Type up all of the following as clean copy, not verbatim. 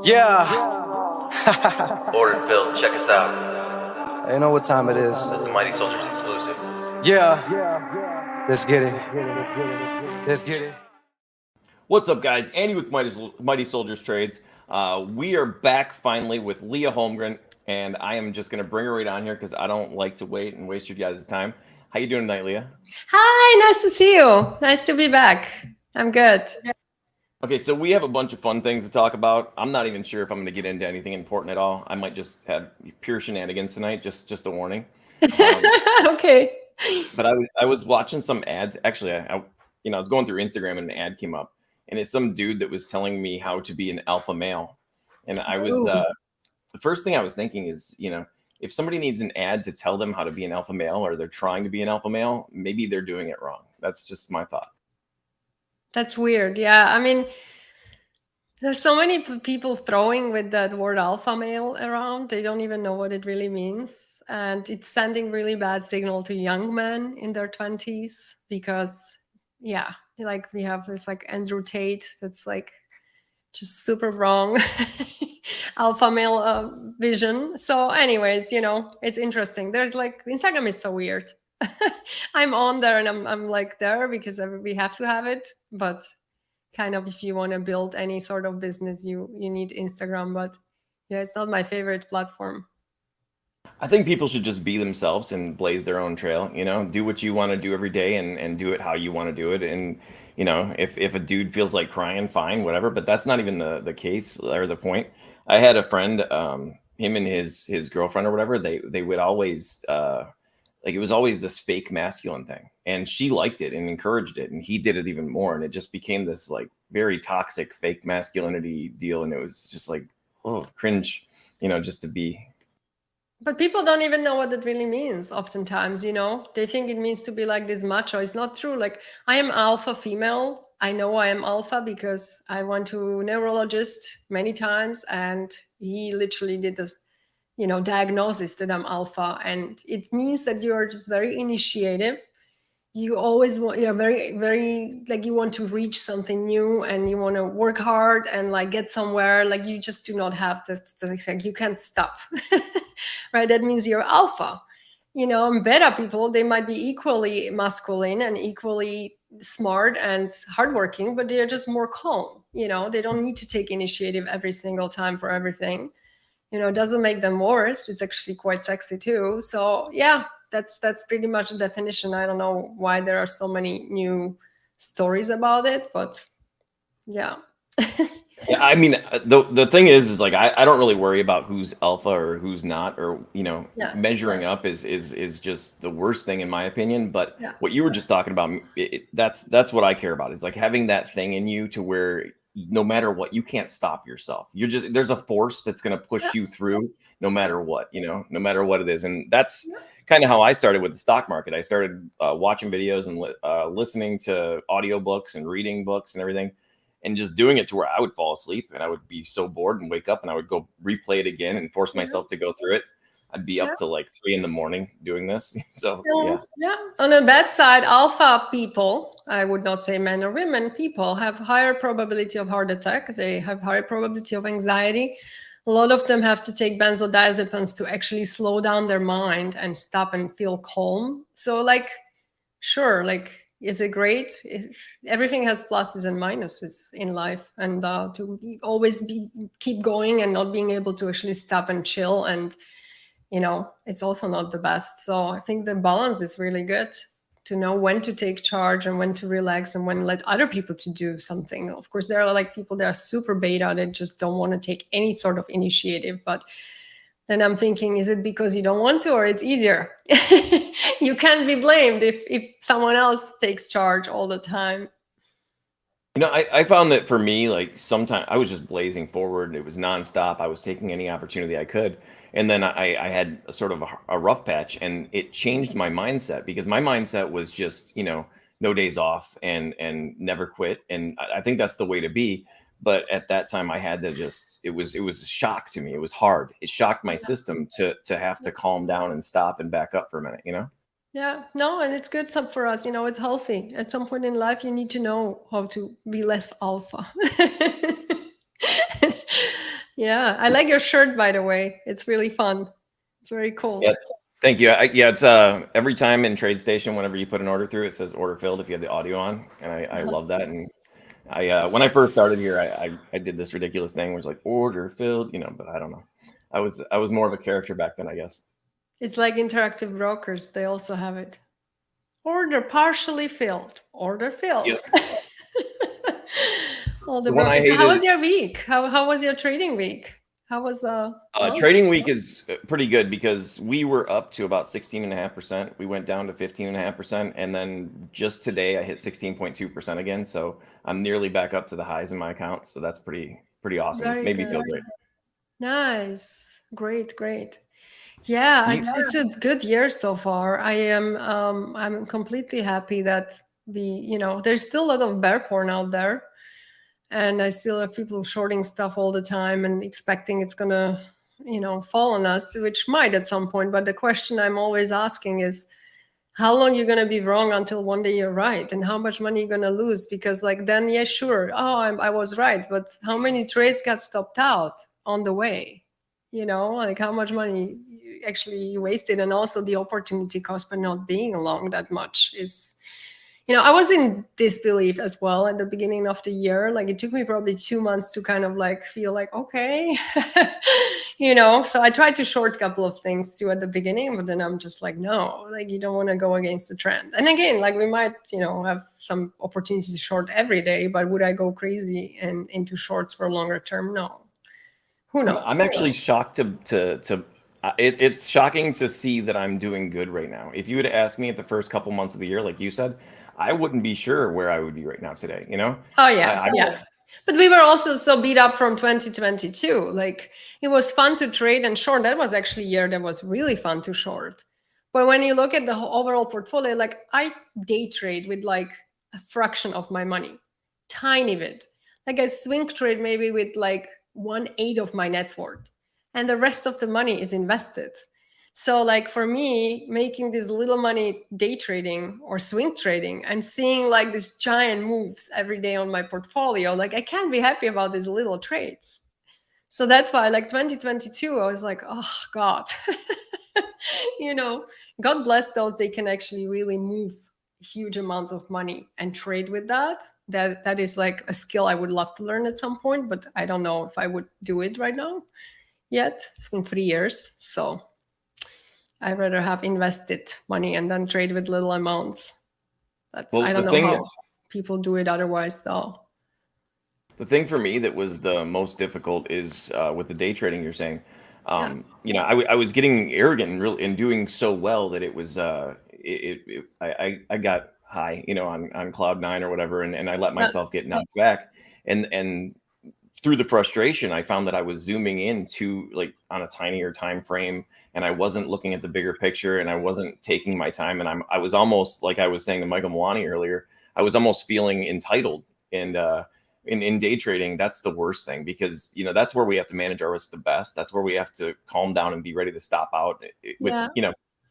Yeah. Ordered Phil, check us out. You know what time it is. This is the Mighty Soldiers exclusive. Yeah. Let's get it. Let's get it. What's up, guys? Andy with Mighty Soldiers Trades. We are back finally with Leah Holmgren, and I am just going to bring her right on here because I don't like to wait and waste your guys' time. How you doing tonight, Leah? Hi, nice to see you. Nice to be back. I'm good. Okay, so we have a bunch of fun things to talk about. I'm not even sure if I'm going to get into anything important at all. I might just have pure shenanigans tonight, just a warning. Okay. But I was watching some ads. Actually, I was going through Instagram and an ad came up, and it's some dude that was telling me how to be an alpha male. And I was the first thing I was thinking is, if somebody needs an ad to tell them how to be an alpha male, or they're trying to be an alpha male, maybe they're doing it wrong. That's just my thought. That's weird. Yeah. I mean, there's so many people throwing with that word alpha male around. They don't even know what it really means. And it's sending really bad signal to young men in their 20s because, yeah, like we have this like Andrew Tate that's like just super wrong alpha male vision. So anyways, it's interesting. There's like Instagram is so weird. I'm on there and I'm like there because we have to have it, but kind of if you want to build any sort of business, you need Instagram. But yeah, it's not my favorite platform. I think people should just be themselves and blaze their own trail, do what you want to do every day and do it how you want to do it. And, if a dude feels like crying, fine, whatever, but that's not even the case or the point. I had a friend, him and his girlfriend or whatever, they would always, like it was always this fake masculine thing, and she liked it and encouraged it, and he did it even more, and it just became this like very toxic fake masculinity deal, and it was just like, oh, cringe, just to be. But people don't even know what it really means oftentimes, they think it means to be like this macho. It's not true. Like I am alpha female. I know I am alpha because I went to a neurologist many times and he literally did this diagnosis that I'm alpha, and it means that you are just very initiative. You always want, you're very, very, like you want to reach something new and you want to work hard and like get somewhere. Like you just do not have this, like you can't stop, right? That means you're alpha. And beta people, they might be equally masculine and equally smart and hardworking, but they're just more calm. They don't need to take initiative every single time for everything. It doesn't make them worse. It's actually quite sexy too. So yeah, that's pretty much the definition. I don't know why there are so many new stories about it, but yeah. Yeah, I mean, the thing is like I don't really worry about who's alpha or who's not, or measuring up is just the worst thing in my opinion. But what you were just talking about, that's what I care about, is like having that thing in you to where no matter what, you can't stop yourself. There's a force that's going to push you through no matter what, no matter what it is. And that's kind of how I started with the stock market. I started watching videos and listening to audiobooks and reading books and everything, and just doing it to where I would fall asleep and I would be so bored and wake up and I would go replay it again and force myself to go through it. I'd be up till like 3 a.m. doing this. So yeah. On the bad side, alpha people, I would not say men or women, people have higher probability of heart attack. They have higher probability of anxiety. A lot of them have to take benzodiazepines to actually slow down their mind and stop and feel calm. So like, sure, like, is it great? Everything has pluses and minuses in life, and to always keep going and not being able to actually stop and chill, and it's also not the best. So I think the balance is really good, to know when to take charge and when to relax and when let other people to do something. Of course, there are like people that are super beta that just don't want to take any sort of initiative, but then I'm thinking, is it because you don't want to, or it's easier? You can't be blamed if someone else takes charge all the time. I found that for me, like sometimes I was just blazing forward. It was nonstop. I was taking any opportunity I could. And then I had a sort of a rough patch, and it changed my mindset, because my mindset was just, no days off and never quit. And I think that's the way to be. But at that time I had to it was a shock to me. It was hard. It shocked my system to have to calm down and stop and back up for a minute, Yeah, no, and it's good for us. It's healthy. At some point in life, you need to know how to be less alpha. Yeah, I like your shirt, by the way. It's really fun. It's very cool. Yeah, thank you. Yeah, it's every time in TradeStation, whenever you put an order through, it says order filled if you have the audio on, and I love that. And I when I first started here, I did this ridiculous thing where it's like order filled, but I don't know. I was more of a character back then, I guess. It's like Interactive Brokers. They also have it. Order partially filled. Order filled. Yep. All the brokers. How was your week? How was your trading week? How was trading week is pretty good because we were up to about 16.5%. We went down to 15.5%, and then just today I hit 16.2% again. So I'm nearly back up to the highs in my account. So that's pretty awesome. Very Made me good. feel great. Nice, great. Yeah, it's a good year so far. I'm completely happy that there's still a lot of bear porn out there. And I still have people shorting stuff all the time and expecting it's going to, fall on us, which might at some point. But the question I'm always asking is, how long you're going to be wrong until one day you're right? And how much money you're going to lose? Because then, yeah, sure. Oh, I was right. But how many trades got stopped out on the way? How much money you wasted. And also the opportunity cost by not being along that much is... I was in disbelief as well at the beginning of the year. Like, it took me probably 2 months to kind of feel like, okay, so I tried to short a couple of things too at the beginning, but then I'm just like, no, you don't want to go against the trend. And again, we might, have some opportunities to short every day, but would I go crazy and into shorts for a longer term? No. Who knows? I'm actually shocked it's shocking to see that I'm doing good right now. If you would ask me at the first couple months of the year, like you said, I wouldn't be sure where I would be right now today, Oh, yeah. Yeah. But we were also so beat up from 2022. It was fun to trade and short. That was actually a year that was really fun to short. But when you look at the overall portfolio, I day trade with a fraction of my money, tiny bit. I swing trade maybe with 1/8 of my net worth, and the rest of the money is invested. So for me, making this little money day trading or swing trading and seeing these giant moves every day on my portfolio, I can't be happy about these little trades. So that's why 2022, I was like, oh God, God bless those. They can actually really move huge amounts of money and trade with that. That is a skill I would love to learn at some point, but I don't know if I would do it right now yet. It's been 3 years. So I'd rather have invested money and then trade with little amounts. I don't know how people do it otherwise, though. The thing for me that was the most difficult is with the day trading you're saying. I was getting arrogant and doing so well that it was I got high, on cloud 9 or whatever, and I let myself get knocked back. And through the frustration, I found that I was zooming in on a tinier time frame, and I wasn't looking at the bigger picture, and I wasn't taking my time. And I was almost, like I was saying to Michael Milani earlier, I was almost feeling entitled. And in day trading, that's the worst thing, because that's where we have to manage our risk the best. That's where we have to calm down and be ready to stop out. You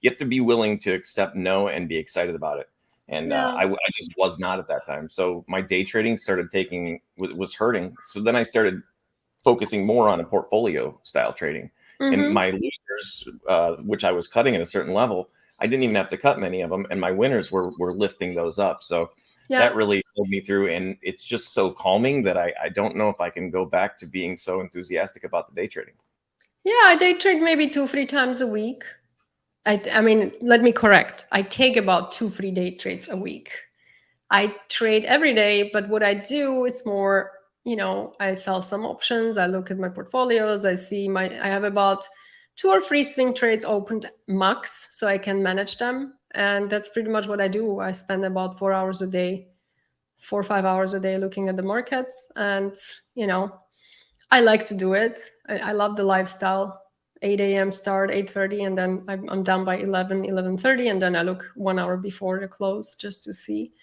have to be willing to accept no and be excited about it. And I just was not at that time. So my day trading was hurting. So then I started focusing more on a portfolio style trading. Mm-hmm. And my losers, which I was cutting at a certain level, I didn't even have to cut many of them. And my winners were lifting those up. So that really pulled me through. And it's just so calming that I don't know if I can go back to being so enthusiastic about the day trading. Yeah, I day trade maybe 2-3 times a week. I mean, let me correct. I take about 2 free day trades a week. I trade every day, but what I do, it's more, I sell some options. I look at my portfolios. I have about 2 or 3 swing trades opened max, so I can manage them. And that's pretty much what I do. I spend about 4 hours a day, 4 or 5 hours a day looking at the markets. And, I like to do it. I love the lifestyle. 8 a.m. start, 8:30, and then I'm done by 11:30, and then I look 1 hour before the close just to see.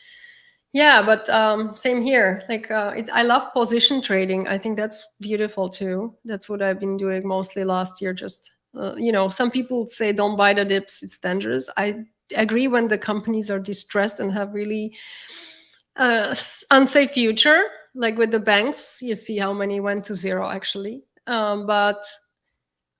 Yeah, but same here. I love position trading. I think that's beautiful too. That's what I've been doing mostly last year. Just some people say don't buy the dips; it's dangerous. I agree when the companies are distressed and have really unsafe future. Like with the banks, you see how many went to zero actually. But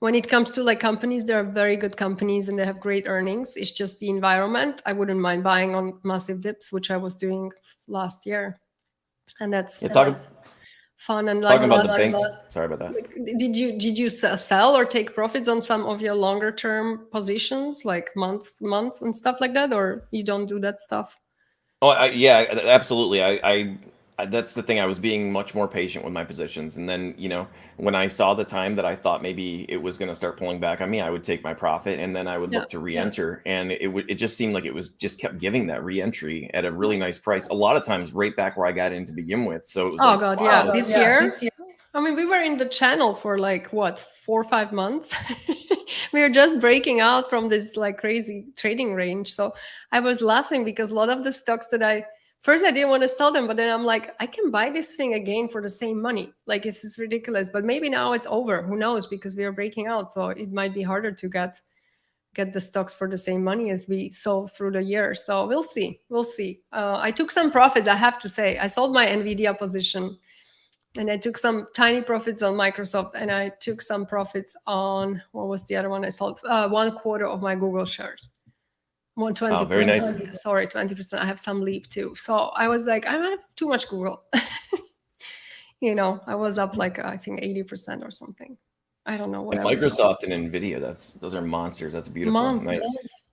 when it comes to like companies, they are very good companies and they have great earnings. It's just the environment. I wouldn't mind buying on massive dips, which I was doing last year, and that's fun. And like talking about the banks. Sorry about that. Did you sell or take profits on some of your longer term positions, like months and stuff like that, or you don't do that stuff? Oh, yeah, absolutely. I that's the thing. I was being much more patient with my positions, and then when I saw the time that I thought maybe it was going to start pulling back on me, I would take my profit, and then I would look to re-enter, and it just seemed like it was just kept giving that re-entry at a really nice price. A lot of times, right back where I got in to begin with. So it was God, wow, yeah, this year. I mean, we were in the channel for like what 4 or 5 months. We were just breaking out from this like crazy trading range. So I was laughing because a lot of the stocks that first I didn't want to sell them, but then I'm like, I can buy this thing again for the same money. Like this is ridiculous, but maybe now it's over. Who knows? Because we are breaking out, so it might be harder to get the stocks for the same money as we sold through the year. So we'll see. I took some profits. I have to say, I sold my Nvidia position. And I took some tiny profits on Microsoft, and I took some profits on, what was the other one I sold? 1/4 of my Google shares. 120%. Oh, very nice. Sorry, 20%. I have some Leap too. So I was like, I have too much Google. I was up like, I think 80% or something. I don't know what. And Microsoft and Nvidia, those are monsters. That's beautiful. Monsters. Nice.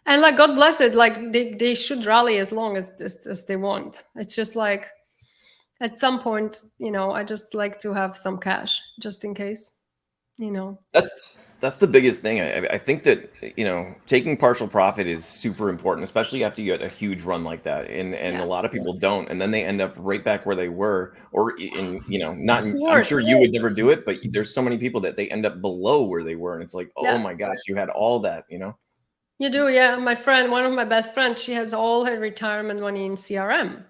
And like, God bless it. Like they should rally as long as they want. It's just like, at some point, I just like to have some cash just in case, That's the biggest thing. I think that, taking partial profit is super important, especially after you get a huge run like that. And a lot of people don't. And then they end up right back where they were, or I'm sure you would never do it, but there's so many people that they end up below where they were. And it's like, oh my gosh, you had all that, You do. Yeah. My friend, one of my best friends, she has all her retirement money in CRM.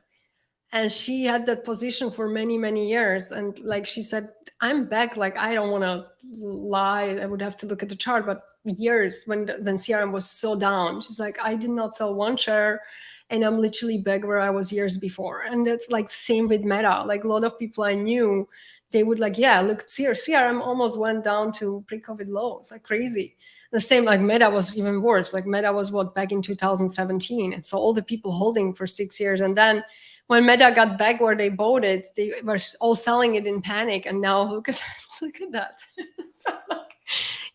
And she had that position for many, many years. And like she said, I'm back. Like, I don't want to lie. I would have to look at the chart, but years when CRM was so down, she's like, I did not sell one share and I'm literally back where I was years before. And that's like same with Meta. Like a lot of people I knew, they would like, yeah, look, CRM almost went down to pre-COVID lows, like crazy. The same, like Meta was even worse. Like Meta was back in 2017. And so all the people holding for 6 years. And then when Meta got back where they bought it, they were all selling it in panic. And now look at that. So like,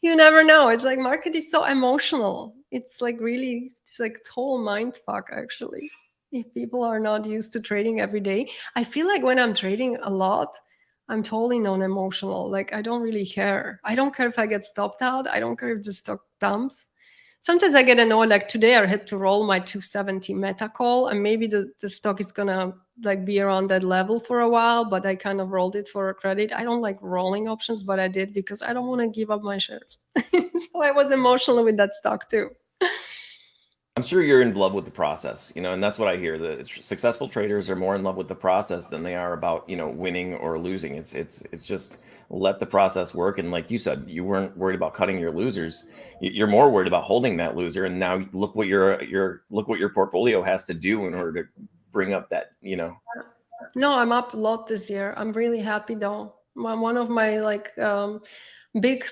you never know. It's like market is so emotional. It's like really, it's like total mind fuck actually. If people are not used to trading every day, I feel like when I'm trading a lot, I'm totally non-emotional. Like I don't really care. I don't care if I get stopped out. I don't care if the stock dumps. Sometimes I get annoyed, like today I had to roll my 270 Meta call, and maybe the stock is gonna like be around that level for a while, but I kind of rolled it for a credit. I don't like rolling options, but I did because I don't want to give up my shares. So I was emotional with that stock too. I'm sure you're in love with the process, and that's what I hear. The successful traders are more in love with the process than they are about, winning or losing. It's just let the process work. And like you said, you weren't worried about cutting your losers. You're more worried about holding that loser. And now look what your portfolio has to do in order to bring up that, No, I'm up a lot this year. I'm really happy though. One of my big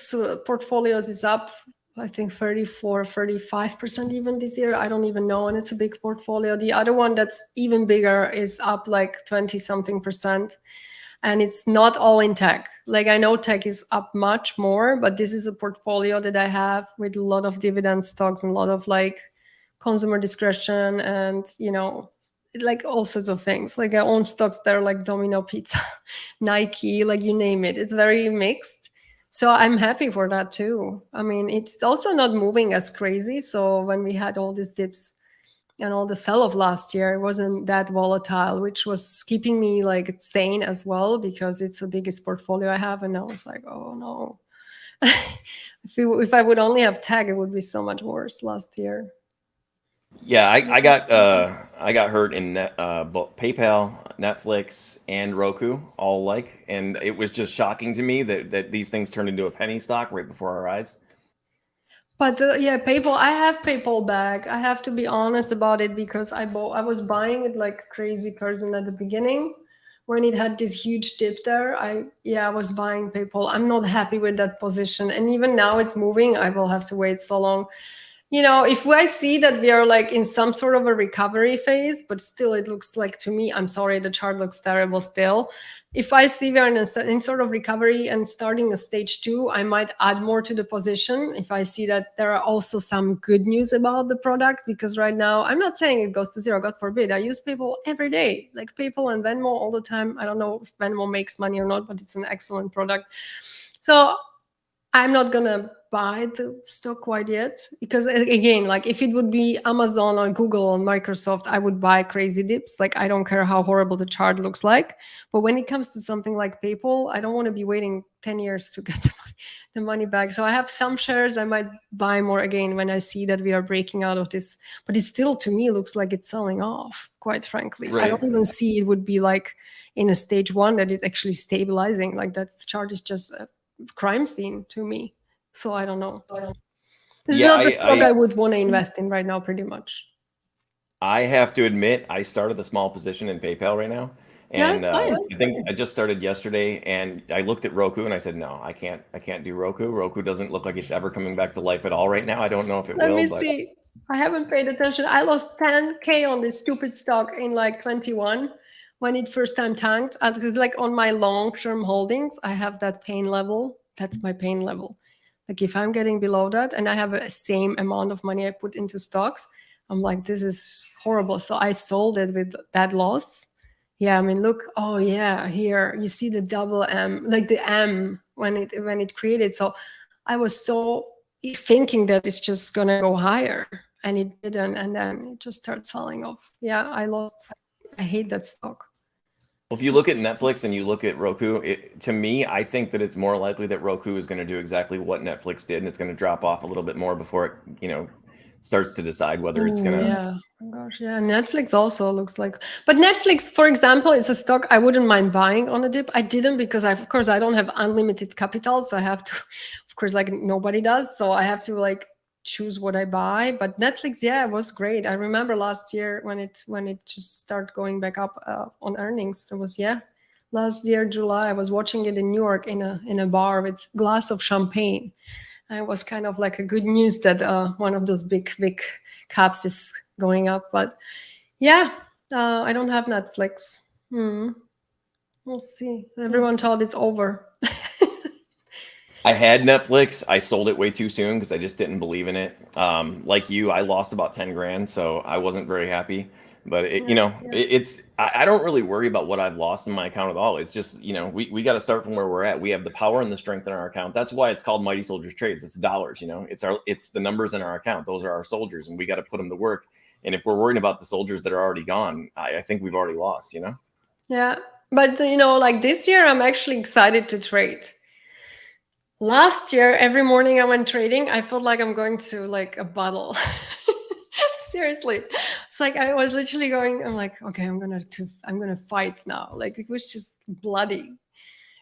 portfolios is up, I think 34, 35% even this year. I don't even know. And it's a big portfolio. The other one that's even bigger is up like 20 something percent. And it's not all in tech. Like I know tech is up much more, but this is a portfolio that I have with a lot of dividend stocks and a lot of like consumer discretion and, like all sorts of things. Like I own stocks that are like Domino Pizza, Nike, like you name it. It's very mixed. So I'm happy for that too. I mean, it's also not moving as crazy. So when we had all these dips and all the sell-off last year, it wasn't that volatile, which was keeping me like sane as well because it's the biggest portfolio I have. And I was like, oh no. If I would only have tech, it would be so much worse last year. Yeah, I got hurt in both PayPal, Netflix, and Roku all and it was just shocking to me that these things turned into a penny stock right before our eyes. But PayPal, I have PayPal back. I have to be honest about it because I was buying it like a crazy person at the beginning when it had this huge dip there, I was buying PayPal. I'm not happy with that position. And even now it's moving. I will have to wait so long. You know, if I see that we are like in some sort of a recovery phase, but still it looks like, to me, I'm sorry, the chart looks terrible still. If I see we are in sort of recovery and starting a stage 2, I might add more to the position if I see that there are also some good news about the product. Because right now, I'm not saying it goes to zero, God forbid. I use PayPal every day, like PayPal and Venmo all the time. I don't know if Venmo makes money or not, but it's an excellent product. So I'm not gonna buy the stock quite yet, because again, like if it would be Amazon or Google or Microsoft, I would buy crazy dips. Like I don't care how horrible the chart looks like. But when it comes to something like PayPal, I don't want to be waiting 10 years to get the money back. So I have some shares I might buy more again when I see that we are breaking out of this. But it still, to me, looks like it's selling off, quite frankly. Right. I don't even see it would be like in a stage 1 that is actually stabilizing. Like that chart is just crime scene to me. So I don't know. This is not the stock I would want to invest in right now, pretty much. I have to admit, I started a small position in PayPal right now. And I think I just started yesterday, and I looked at Roku and I said, no, I can't do Roku. Roku doesn't look like it's ever coming back to life at all right now. I don't know if it will. Let me see. I haven't paid attention. I lost 10K on this stupid stock in like 21 when it first time tanked. Because like on my long-term holdings, I have that pain level. That's my pain level. Like if I'm getting below that and I have a same amount of money I put into stocks, I'm like, this is horrible. So I sold it with that loss. Yeah, I mean, look, oh yeah, here you see the double M, like the M when it created. So I was so thinking that it's just gonna go higher, and it didn't, and then it just started selling off. Yeah, I lost. I hate that stock. Well, if you look at Netflix and you look at Roku, to me, I think that it's more likely that Roku is going to do exactly what Netflix did, and it's going to drop off a little bit more before it, starts to decide whether it's going to. Yeah, oh gosh, yeah. Netflix also looks like, but Netflix, for example, it's a stock I wouldn't mind buying on a dip. I didn't because of course, I don't have unlimited capital, so I have to, of course, like nobody does, so I have to like choose what I buy. But Netflix, yeah, it was great. I remember last year when it just started going back up on earnings. It was last year July. I was watching it in New York in a bar with a glass of champagne. And it was kind of like a good news that one of those big caps is going up. But yeah, I don't have Netflix. We'll see. Everyone thought it's over. I had Netflix. I sold it way too soon because I just didn't believe in it. Like you, I lost about 10 grand, so I wasn't very happy. But I don't really worry about what I've lost in my account at all. It's just, we got to start from where we're at. We have the power and the strength in our account. That's why it's called Mighty Soldiers Trades. It's dollars, it's the numbers in our account. Those are our soldiers, and we got to put them to work. And if we're worrying about the soldiers that are already gone, I think we've already lost, Yeah. But, like this year, I'm actually excited to trade. Last year, every morning I went trading, I felt like I'm going to like a battle. Seriously. It's like I was literally going, I'm like, okay, I'm gonna fight now. Like it was just bloody.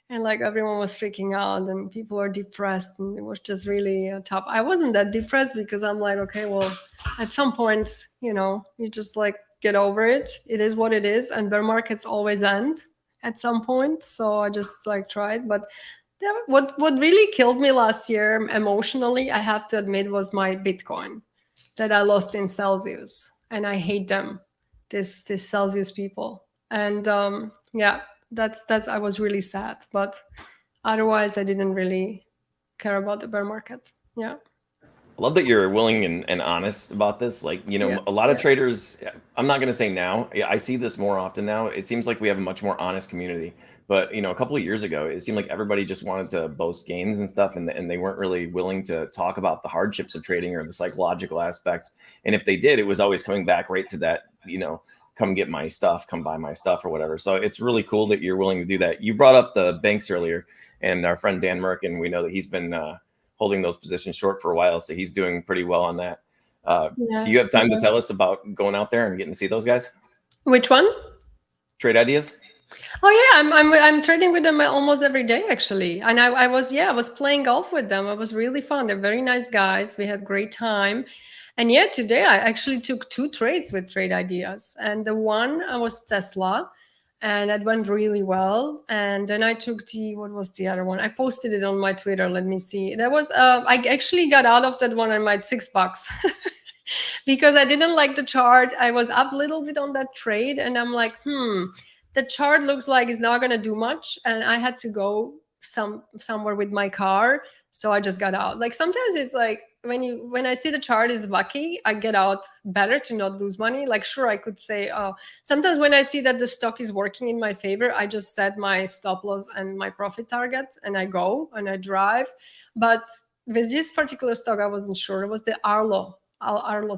And like everyone was freaking out and people were depressed, and it was just really tough. I wasn't that depressed because I'm like, okay, well, at some point, you just like get over it. It is what it is, and bear markets always end at some point. So I just like tried. But what really killed me last year emotionally, I have to admit, was my Bitcoin that I lost in Celsius, and I hate them, this Celsius people. And that's I was really sad, but otherwise I didn't really care about the bear market. Yeah. I love that you're willing and honest about this. Like, a lot of traders, I'm not going to say now, I see this more often now. It seems like we have a much more honest community. But, a couple of years ago, it seemed like everybody just wanted to boast gains and stuff. And they weren't really willing to talk about the hardships of trading or the psychological aspect. And if they did, it was always coming back right to that, come get my stuff, come buy my stuff or whatever. So it's really cool that you're willing to do that. You brought up the banks earlier, and our friend Dan Merkin, we know that he's been holding those positions short for a while, so he's doing pretty well on that. Do you have time to tell us about going out there and getting to see those guys? Which one? Trade Ideas. Oh yeah, I'm trading with them almost every day actually, and I was playing golf with them. It was really fun. They're very nice guys. We had great time, and today I actually took 2 trades with Trade Ideas, and the one was Tesla. and that went really well. And then I took what was the other one? I posted it on my Twitter. Let me see. That was I actually got out of that one and made $6 because I didn't like the chart. I was up a little bit on that trade, and I'm like, the chart looks like it's not gonna do much, and I had to go somewhere with my car. So I just got out. Like sometimes it's like when I see the chart is wacky, I get out better to not lose money. Like sure, I could say, oh, sometimes when I see that the stock is working in my favor, I just set my stop loss and my profit target and I go and I drive. But with this particular stock, I wasn't sure. It was the Arlo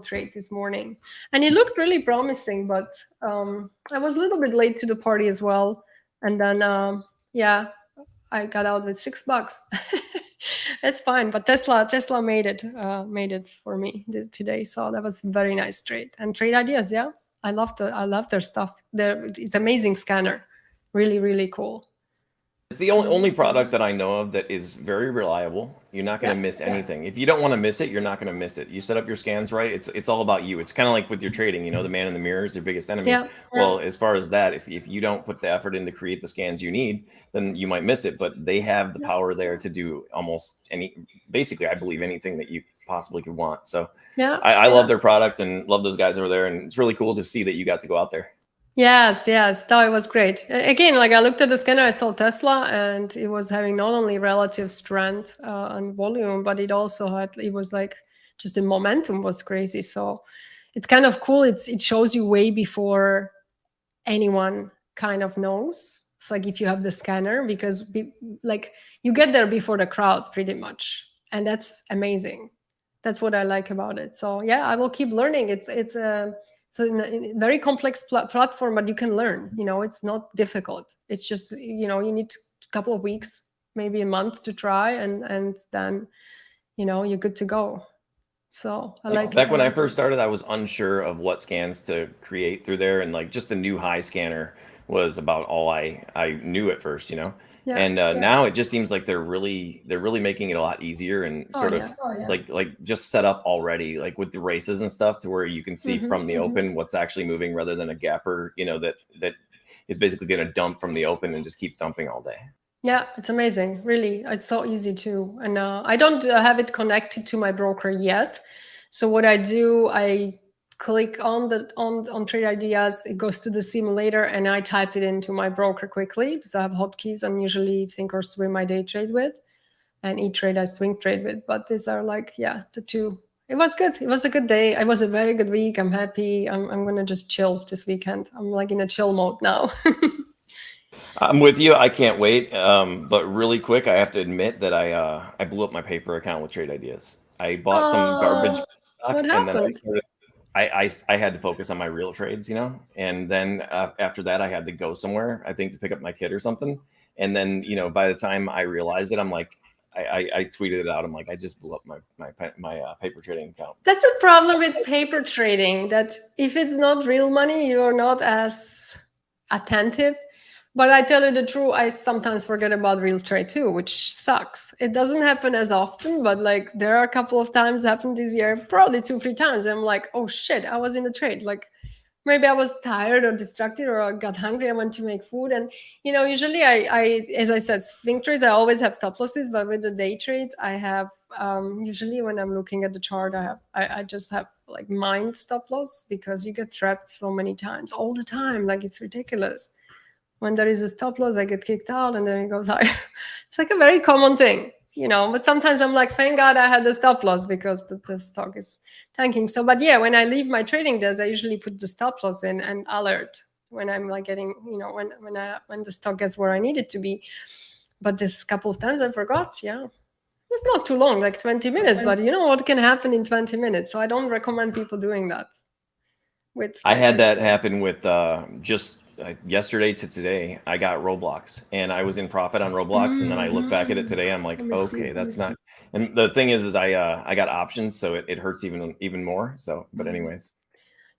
trade this morning, and it looked really promising, but I was a little bit late to the party as well. And then I got out with $6. It's fine, but Tesla made it for me today, so that was very nice trade. And Trade Ideas, yeah, I love their stuff. It's amazing scanner, really really cool. It's the only product that I know of that is very reliable. You're not going to miss anything. If you don't want to miss it, you're not going to miss it. You set up your scans right. It's all about you. It's kind of like with your trading, you know, the man in the mirror is your biggest enemy. Well, as far as that, if you don't put the effort in to create the scans you need, then you might miss it. But they have the power there to do almost basically, I believe anything that you possibly could want. So I love their product and love those guys over there. And it's really cool to see that you got to go out there. Yes, no, it was great. Again, like I looked at the scanner, I saw Tesla, and it was having not only relative strength and volume, but it was like just the momentum was crazy. So it's kind of cool. It shows you way before anyone kind of knows. It's like if you have the scanner, because like you get there before the crowd pretty much, and that's amazing. That's what I like about it. So yeah, I will keep learning. It's a very complex platform, but you can learn. You know, it's not difficult. It's just, you know, you need a couple of weeks, maybe a month to try, and then, you know, you're good to go. So I like back when I first started, I was unsure of what scans to create through there, and like just a new high scanner was about all I knew at first, you know. And now it just seems like they're really making it a lot easier and sort of like just set up already, like with the races and stuff, to where you can see from the open what's actually moving, rather than a gapper, you know, that is basically going to dump from the open and just keep dumping all day. Yeah, it's amazing. Really, it's so easy too. And I don't have it connected to my broker yet. So what I do, I click on Trade Ideas, it goes to the simulator, and I type it into my broker quickly because I have hotkeys and usually Thinkorswim I day trade with, and E-Trade I swing trade with. But these are like, the two. It was good. It was a good day. It was a very good week. I'm happy. I'm gonna just chill this weekend. I'm like in a chill mode now. I'm with you. I can't wait. But really quick, I have to admit that I blew up my paper account with Trade Ideas. I bought some garbage stock, what and happened? then I had to focus on my real trades, you know. And then after that, I had to go somewhere, I think, to pick up my kid or something. And then, you know, by the time I realized it, I'm like, I tweeted it out. I'm like, I just blew up my paper trading account. That's a problem with paper trading. That if it's not real money, you're not as attentive. But I tell you the truth, I sometimes forget about real trade too, which sucks. It doesn't happen as often, but like there are a couple of times happened this year, probably 2-3 times. I'm like, oh shit, I was in the trade. Like maybe I was tired or distracted or I got hungry. I went to make food. And, you know, usually I as I said, swing trades, I always have stop losses, but with the day trades, I have, usually when I'm looking at the chart, I just have like mind stop loss, because you get trapped so many times all the time. Like it's ridiculous. When there is a stop loss, I get kicked out and then it goes higher. It's like a very common thing, you know, but sometimes I'm like, thank God I had the stop loss because the stock is tanking. So, but yeah, when I leave my trading desk, I usually put the stop loss in and alert when I'm like getting, you know, when the stock gets where I need it to be. But this couple of times I forgot, It's not too long, like 20 minutes, but you know what can happen in 20 minutes. So I don't recommend people doing that. I had that happen with just yesterday to today. I got Roblox and I was in profit on Roblox, and then I look back at it today. I'm like, okay, that's not. And the thing is I got options, so it hurts even more. So, but anyways.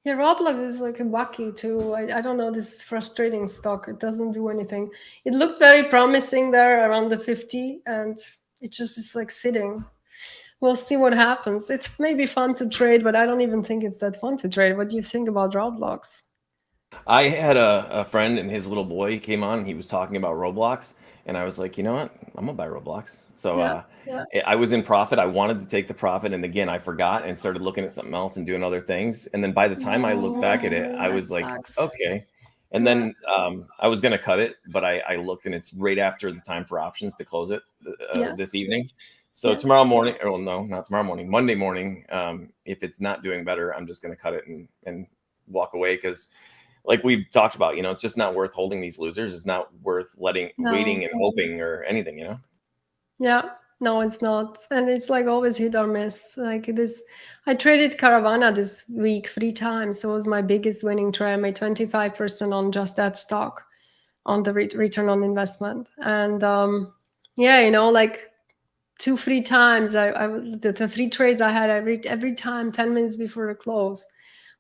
Yeah, Roblox is like a wacky too. I don't know, this frustrating stock. It doesn't do anything. It looked very promising there around the 50, and it just is like sitting. We'll see what happens. It's maybe fun to trade, but I don't even think it's that fun to trade. What do you think about Roblox? I had a friend and his little boy came on and he was talking about Roblox. And I was like, you know what? I'm gonna buy Roblox. So I was in profit. I wanted to take the profit. And again, I forgot and started looking at something else and doing other things. And then by the time I looked back at it, I was like, okay. And then I was going to cut it, but I looked and it's right after the time for options to close it this evening. So tomorrow morning, or no, not tomorrow morning, Monday morning, if it's not doing better, I'm just going to cut it and walk away. Because like we've talked about, you know, it's just not worth holding these losers. It's not worth waiting and hoping or anything, you know? Yeah. No, it's not. And it's like always hit or miss. Like this, I traded Caravana this week 3 times. So it was my biggest winning trade. I made 25% on just that stock on the return on investment. And yeah, you know, like 2-3 times, the 3 trades I had, every time 10 minutes before the close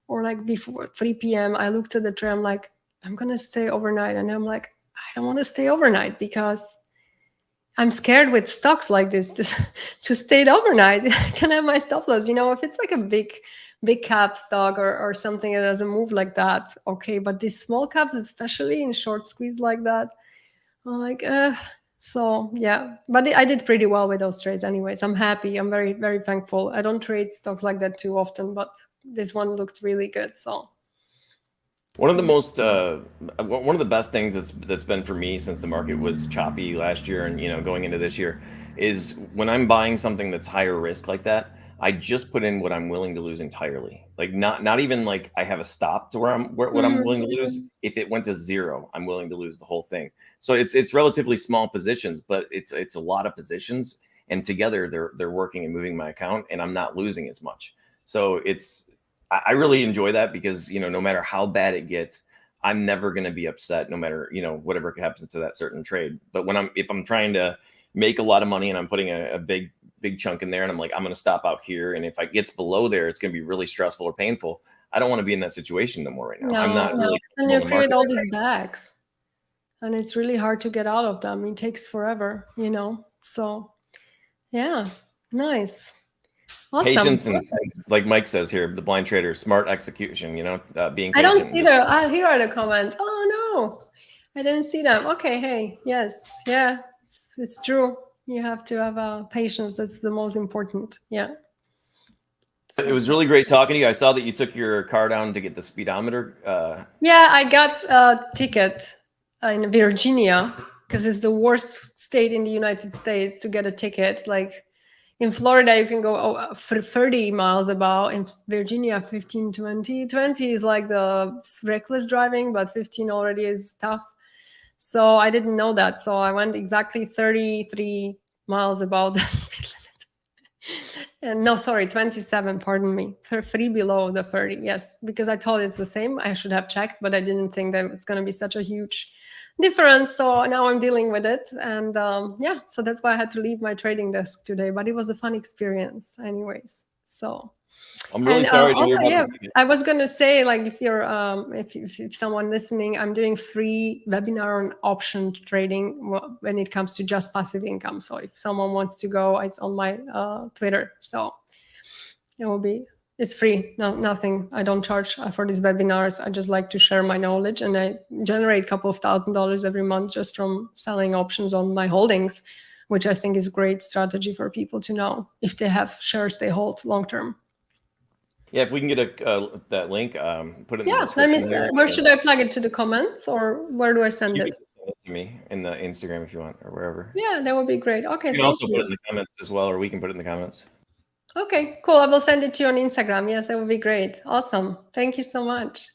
or like before 3 p.m., I looked at the trade. I'm like, I'm going to stay overnight. And I'm like, I don't want to stay overnight because I'm scared with stocks like this to stay overnight. Can I have my stop loss? You know, if it's like a big cap stock or something that doesn't move like that, okay. But these small caps, especially in short squeeze like that, I'm like, so yeah. But I did pretty well with those trades anyways. I'm happy. I'm very, very thankful. I don't trade stock like that too often, but this one looked really good. So one of the most, one of the best things that's been for me since the market was choppy last year and, you know, going into this year is when I'm buying something that's higher risk like that, I just put in what I'm willing to lose entirely. Like not even like I have a stop to what I'm willing to lose. If it went to 0, I'm willing to lose the whole thing. So it's relatively small positions, but it's a lot of positions, and together they're working and moving my account, and I'm not losing as much. So I really enjoy that because, you know, no matter how bad it gets, I'm never going to be upset no matter, you know, whatever happens to that certain trade. But if I'm trying to make a lot of money and I'm putting a big chunk in there and I'm like, I'm going to stop out here. And if it gets below there, it's going to be really stressful or painful. I don't want to be in that situation no more right now. I'm not really. And you create all these bags and it's really hard to get out of them. It takes forever, you know? So yeah, nice. Awesome. Patience and like Mike says here, the blind trader, smart execution, you know, being patient. I don't see here are the comments. Oh no, I didn't see them. Okay, hey, yes, yeah, it's true. You have to have patience. That's the most important. Yeah. It was really great talking to you. I saw that you took your car down to get the speedometer. Yeah, I got a ticket in Virginia because it's the worst state in the United States to get a ticket. Like, in Florida, you can go for 30 miles about. In Virginia, 15, 20. 20 is like the reckless driving, but 15 already is tough. So I didn't know that. So I went exactly 33 miles above the speed limit. And no, sorry, 27, pardon me. 3 below the 30, yes. Because I thought it's the same. I should have checked, but I didn't think that it's going to be such a huge difference. So now I'm dealing with it. And yeah, so that's why I had to leave my trading desk today. But it was a fun experience anyways. So I'm really sorry to hear about this. I was gonna say, like, if you're if someone listening, I'm doing free webinar on option trading when it comes to just passive income. So if someone wants to go, it's on my Twitter. So it's free. No, nothing. I don't charge for these webinars. I just like to share my knowledge, and I generate a couple of $1,000s every month just from selling options on my holdings, which I think is a great strategy for people to know if they have shares they hold long term. Yeah, if we can get that link, put it in the description. Let me see. Where should I plug it? To the comments, or where do I send it? You can send it to me in the Instagram if you want, or wherever. Yeah, that would be great. Okay, you can also put it in the comments as well, or we can put it in the comments. Okay, cool. I will send it to you on Instagram. Yes, that would be great. Awesome. Thank you so much.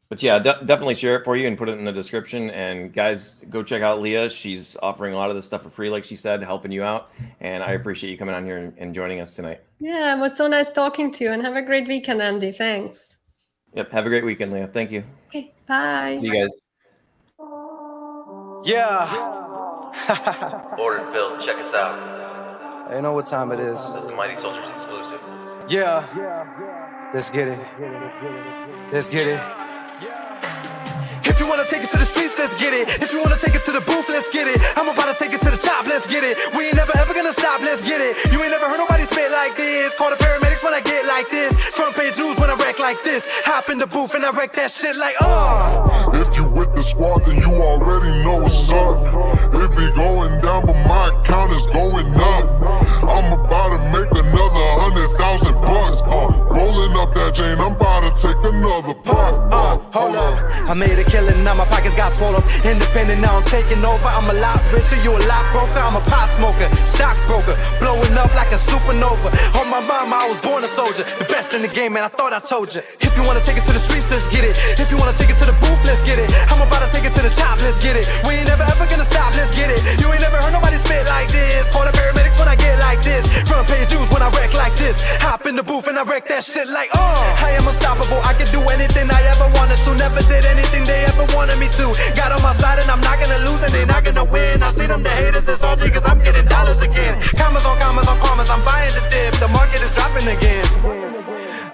But yeah, definitely share it for you and put it in the description. And guys, go check out Leah. She's offering a lot of this stuff for free, like she said, helping you out. And I appreciate you coming on here and joining us tonight. Yeah, it was so nice talking to you, and have a great weekend, Andy. Thanks. Yep. Have a great weekend, Leah. Thank you. Okay. Bye. See you guys. Yeah. Ordered filled. Check us out. You know what time it is. This is the Mighty Soldiers exclusive. Yeah. Let's get it. Let's get it. If you wanna take it to the streets, let's get it. If you wanna take it to the booth, let's get it. I'm about to take it to the top, let's get it. We ain't never ever gonna stop, let's get it. You ain't never heard nobody spit like this. Call the paramedics. paramedics when I get like this. Front page news when I wreck like this. Hop in the booth and I wreck that shit like, If you with the squad, then you already know what's up. It be going down, but my account is going up. I'm about to make another 100,000 bucks. Rolling up that chain, I'm about to take another puff. Hold up, I made a killing, now my pockets got swollen. Independent, now I'm taking over. I'm a lot richer, you a lot broker. I'm a pot smoker, stockbroker, blowing up like a supernova. On my mama, I was born a soldier, the best in the game, man. I thought I told you. If you wanna take it to the streets, let's get it. If you wanna take it to the booth, let's get it. I'm about to take it to the top, let's get it. We ain't never ever gonna stop, let's get it. You ain't never heard nobody spit like this. Call the paramedics when I get like this. Front page news when I wreck like this. Hop in the booth and I wreck that shit like, I am unstoppable, I can do anything I ever wanted to. Never did anything they ever wanted me to. Got on my side and I'm not gonna lose and they're not gonna win. I see them, the haters, it's salty cause I'm getting dollars again. Commas on commas on commas, I'm buying the dip. The market is dropping again.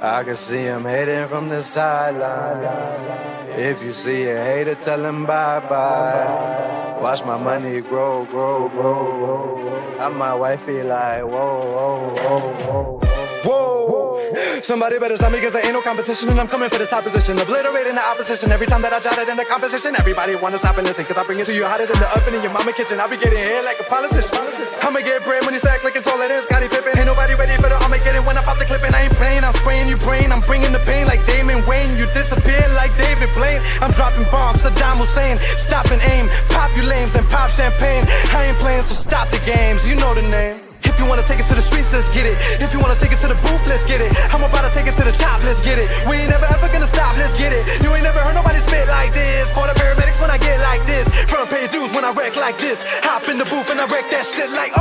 I can see him hating from the sideline. If you see a hater, tell him bye-bye. Watch my money grow, grow, grow, grow. And my wifey like, whoa, whoa, whoa, whoa. Whoa, somebody better stop me cause there ain't no competition and I'm coming for the top position, obliterating the opposition. Every time that I jot it in the composition, everybody wanna stop and listen cause I bring it to you hotter than the oven in your mama kitchen. I be getting here like a politician. I'ma get bread when you stack looking taller than Scottie Pippen. Ain't nobody ready for the Armageddon when I pop the clip and I ain't playing. I'm spraying your brain, I'm bringing the pain like Damon Wayne. You disappear like David Blaine. I'm dropping bombs, Saddam Hussein. Stop and aim, pop you lames and pop champagne. I ain't playing so stop the games, you know the name. If you wanna take it to the streets, let's get it. If you wanna take it to the booth, let's get it. I'm about to take it to the top, let's get it. We ain't never ever gonna stop, let's get it. You ain't never heard nobody spit like this. Call the paramedics when I get like this. Front page news when I wreck like this. Hop in the booth and I wreck that shit like,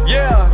Yeah.